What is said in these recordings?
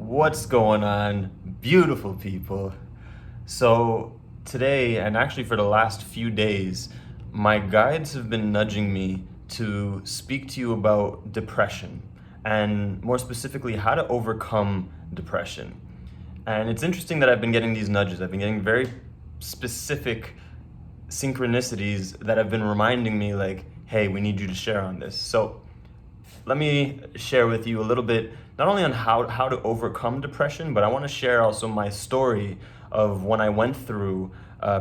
What's going on, beautiful people? So, today, and actually for the last few days, my guides have been nudging me to speak to you about depression, and more specifically, how to overcome depression. And it's interesting that I've been getting these nudges. I've been getting very specific synchronicities that have been reminding me, like, hey, we need you to share on this. So, let me share with you a little bit, not only on how to overcome depression, but I want to share also my story of when I went through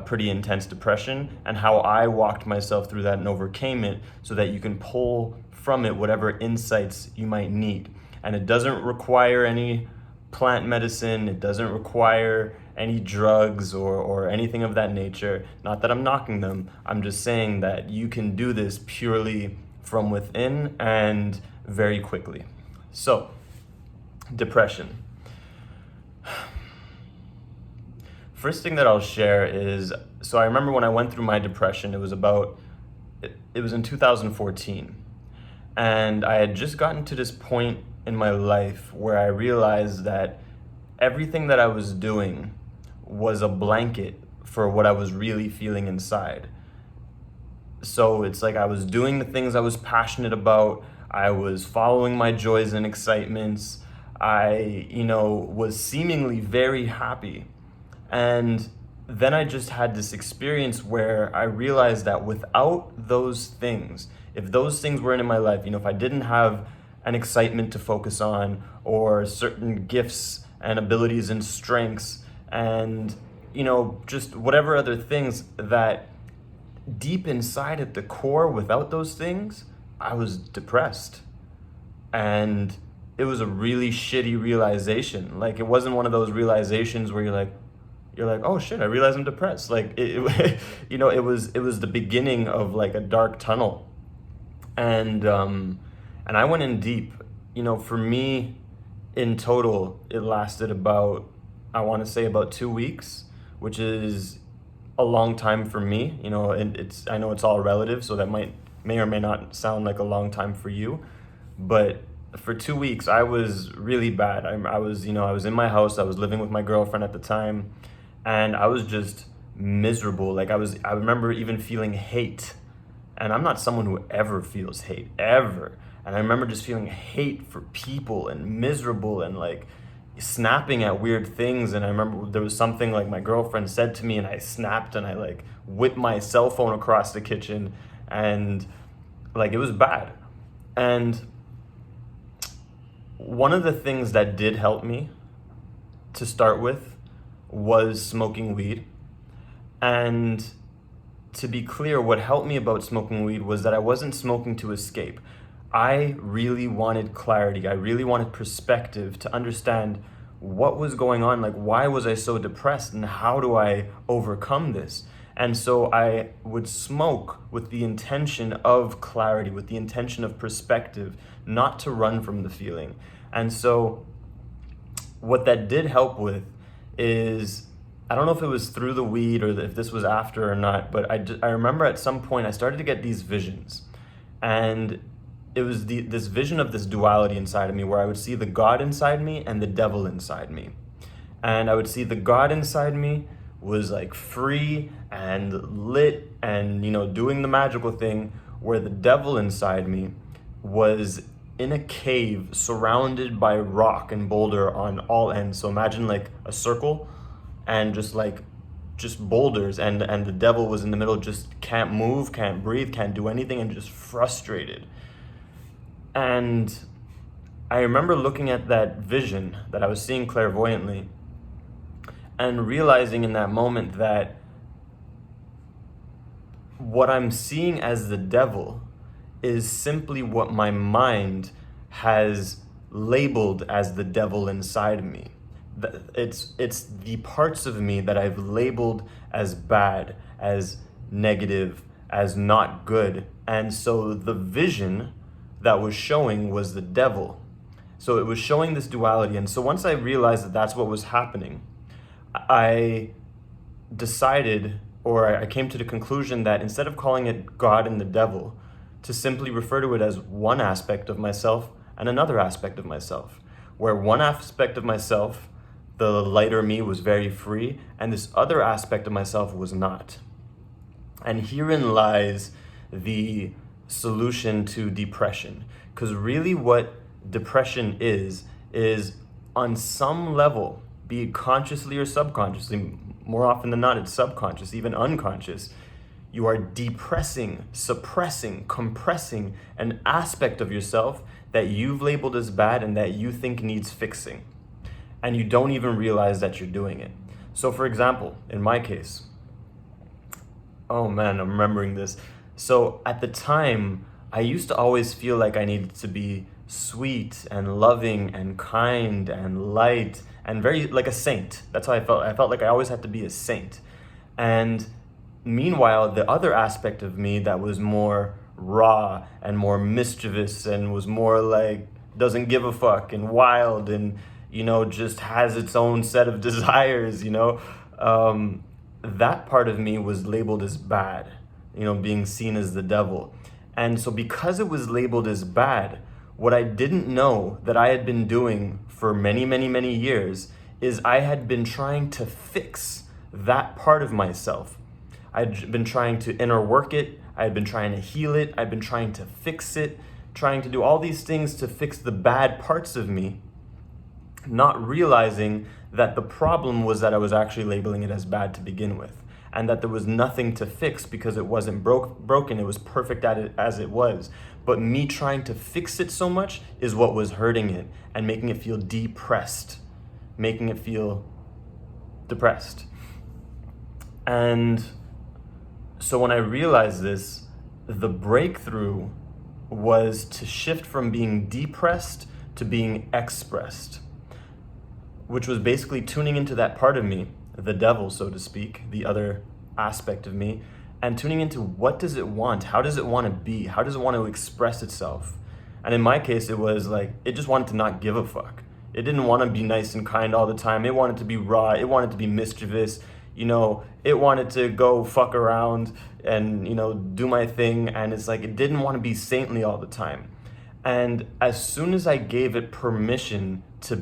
pretty intense depression and how I walked myself through that and overcame it, so that you can pull from it whatever insights you might need. And it doesn't require any plant medicine, it doesn't require any drugs or anything of that nature. Not that I'm knocking them, I'm just saying that you can do this purely from within and very quickly. So, depression. First thing that I'll share is, so I remember when I went through my depression, it was in 2014. And I had just gotten to this point in my life where I realized that everything that I was doing was a blanket for what I was really feeling inside. So it's like I was doing the things I was passionate about. I was following my joys and excitements. I, was seemingly very happy. And then I just had this experience where I realized that without those things, if those things weren't in my life, if I didn't have an excitement to focus on, or certain gifts and abilities and strengths, and, just whatever other things that deep inside at the core, without those things, I was depressed. And it was a really shitty realization. Like, it wasn't one of those realizations where you're like, oh shit, I realize I'm depressed. Like it was the beginning of like a dark tunnel. And I went in deep. For me, in total, it lasted about, I want to say about 2 weeks, which is a long time for me, and I know it's all relative, so that may or may not sound like a long time for you, but for 2 weeks I was really bad. I was in my house. I was living with my girlfriend at the time, and I was just miserable. Like I remember even feeling hate, and I'm not someone who ever feels hate ever, and I remember just feeling hate for people and miserable and like snapping at weird things. And I remember there was something like my girlfriend said to me, and I snapped, and I like whipped my cell phone across the kitchen, and like it was bad. And one of the things that did help me to start with was smoking weed. And to be clear, what helped me about smoking weed was that I wasn't smoking to escape. I really wanted clarity. I really wanted perspective to understand what was going on. Like, why was I so depressed, and how do I overcome this? And so I would smoke with the intention of clarity, with the intention of perspective, not to run from the feeling. And so what that did help with is, I don't know if it was through the weed or if this was after or not, but I remember at some point I started to get these visions. And it was this vision of this duality inside of me, where I would see the God inside me and the devil inside me. And I would see the God inside me was like free and lit and, doing the magical thing, where the devil inside me was in a cave surrounded by rock and boulder on all ends. So imagine like a circle and just boulders, and the devil was in the middle, just can't move, can't breathe, can't do anything, and just frustrated. And I remember looking at that vision that I was seeing clairvoyantly, and realizing in that moment that what I'm seeing as the devil is simply what my mind has labeled as the devil inside me. It's the parts of me that I've labeled as bad, as negative, as not good. And so the vision that was showing was the devil. So it was showing this duality. And so once I realized that that's what was happening, I decided, or I came to the conclusion that instead of calling it God and the devil, to simply refer to it as one aspect of myself and another aspect of myself, where one aspect of myself, the lighter me, was very free, and this other aspect of myself was not. And herein lies the solution to depression. Because really what depression is on some level, be it consciously or subconsciously, more often than not it's subconscious, even unconscious, you are depressing, suppressing, compressing an aspect of yourself that you've labeled as bad and that you think needs fixing. And you don't even realize that you're doing it. So for example, in my case, oh man, I'm remembering this. So at the time, I used to always feel like I needed to be sweet and loving and kind and light and very like a saint. That's how I felt. I felt like I always had to be a saint. And meanwhile, the other aspect of me that was more raw and more mischievous and was more like doesn't give a fuck and wild and, just has its own set of desires, that part of me was labeled as bad, being seen as the devil. And so because it was labeled as bad, what I didn't know that I had been doing for many, many, many years is I had been trying to fix that part of myself. I'd been trying to inner work it. I had been trying to heal it. I'd been trying to fix it, trying to do all these things to fix the bad parts of me, not realizing that the problem was that I was actually labeling it as bad to begin with, and that there was nothing to fix because it wasn't broken. It was perfect at it as it was. But me trying to fix it so much is what was hurting it and making it feel depressed, making it feel depressed. And so when I realized this, the breakthrough was to shift from being depressed to being expressed, which was basically tuning into that part of me, the devil, so to speak, the other aspect of me, and tuning into what does it want? How does it want to be? How does it want to express itself? And in my case, it was like, it just wanted to not give a fuck. It didn't want to be nice and kind all the time. It wanted to be raw. It wanted to be mischievous. It wanted to go fuck around and, do my thing. And it's like, it didn't want to be saintly all the time. And as soon as I gave it permission to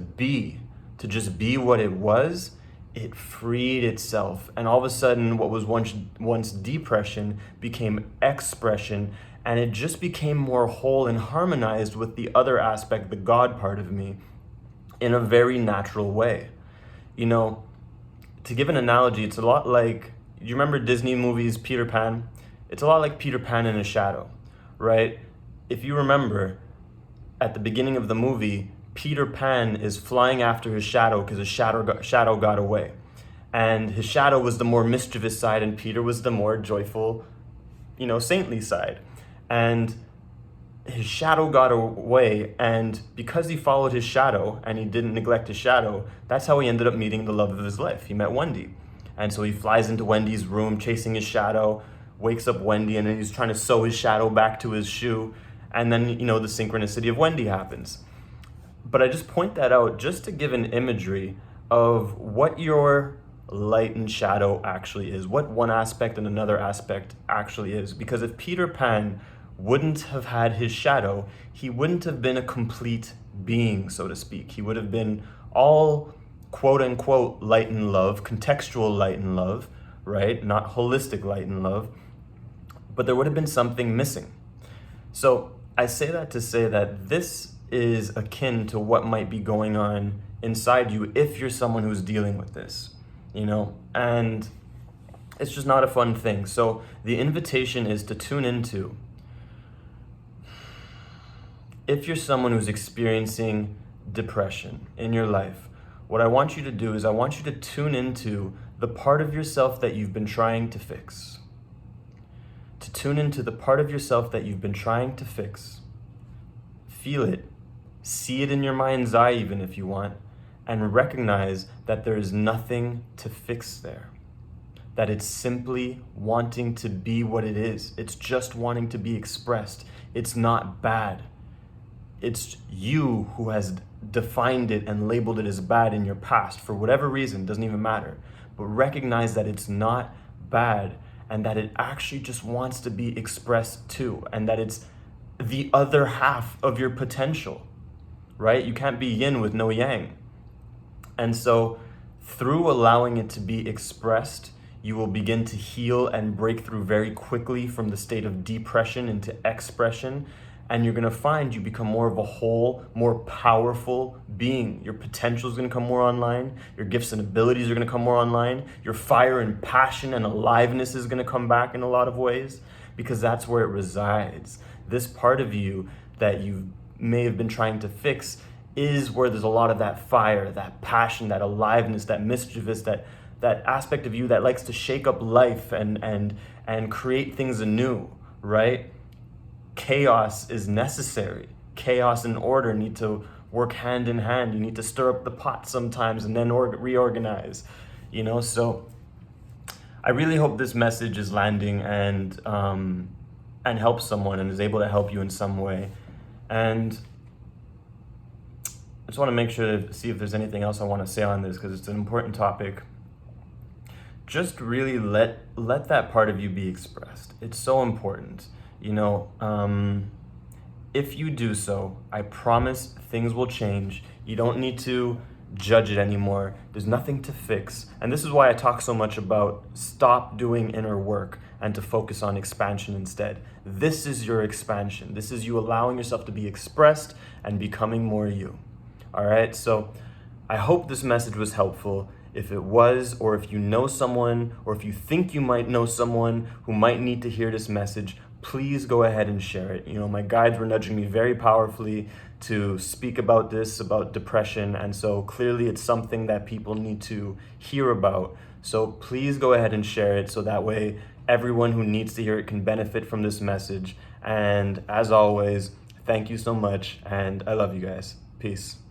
just be what it was, it freed itself. And all of a sudden, what was once depression became expression, and it just became more whole and harmonized with the other aspect, the God part of me, in a very natural way. To give an analogy, it's a lot like, do you remember Disney movies, Peter Pan? It's a lot like Peter Pan in a shadow, right? If you remember, at the beginning of the movie, Peter Pan is flying after his shadow because his shadow got away. And his shadow was the more mischievous side, and Peter was the more joyful, saintly side. And his shadow got away, and because he followed his shadow and he didn't neglect his shadow, that's how he ended up meeting the love of his life. He met Wendy. And so he flies into Wendy's room chasing his shadow, wakes up Wendy, and then he's trying to sew his shadow back to his shoe. And then, the synchronicity of Wendy happens. But I just point that out just to give an imagery of what your light and shadow actually is, what one aspect and another aspect actually is. Because if Peter Pan wouldn't have had his shadow, he wouldn't have been a complete being, so to speak. He would have been all quote unquote light and love, contextual light and love, right? Not holistic light and love. But there would have been something missing. So I say that to say that this is akin to what might be going on inside you if you're someone who's dealing with this, and it's just not a fun thing. So the invitation is to tune into, if you're someone who's experiencing depression in your life, what I want you to do is I want you to tune into the part of yourself that you've been trying to fix. To tune into the part of yourself that you've been trying to fix. Feel it. See it in your mind's eye even if you want, and recognize that there is nothing to fix there. That it's simply wanting to be what it is. It's just wanting to be expressed. It's not bad. It's you who has defined it and labeled it as bad in your past for whatever reason, doesn't even matter. But recognize that it's not bad and that it actually just wants to be expressed too, and that it's the other half of your potential. right? You can't be yin with no yang. And so through allowing it to be expressed, you will begin to heal and break through very quickly from the state of depression into expression. And you're gonna find you become more of a whole, more powerful being. Your potential is gonna come more online. Your gifts and abilities are gonna come more online. Your fire and passion and aliveness is gonna come back in a lot of ways, because that's where it resides. This part of you that you may have been trying to fix is where there's a lot of that fire, that passion, that aliveness, that mischievous, that aspect of you that likes to shake up life and create things anew, right? Chaos is necessary. Chaos and order need to work hand in hand. You need to stir up the pot sometimes and then reorganize, So I really hope this message is landing and helps someone and is able to help you in some way. And I just want to make sure to see if there's anything else I want to say on this, because it's an important topic. Just really let that part of you be expressed. It's so important. If you do so, I promise things will change. You don't need to judge it anymore. There's nothing to fix. And this is why I talk so much about stop doing inner work and to focus on expansion instead. This is your expansion. This is you allowing yourself to be expressed and becoming more you. All right, so I hope this message was helpful. If it was, or if you know someone, or if you think you might know someone who might need to hear this message, please go ahead and share it. My guides were nudging me very powerfully to speak about this, about depression, and so clearly it's something that people need to hear about. So please go ahead and share it so that way everyone who needs to hear it can benefit from this message. And as always, thank you so much, and I love you guys. Peace.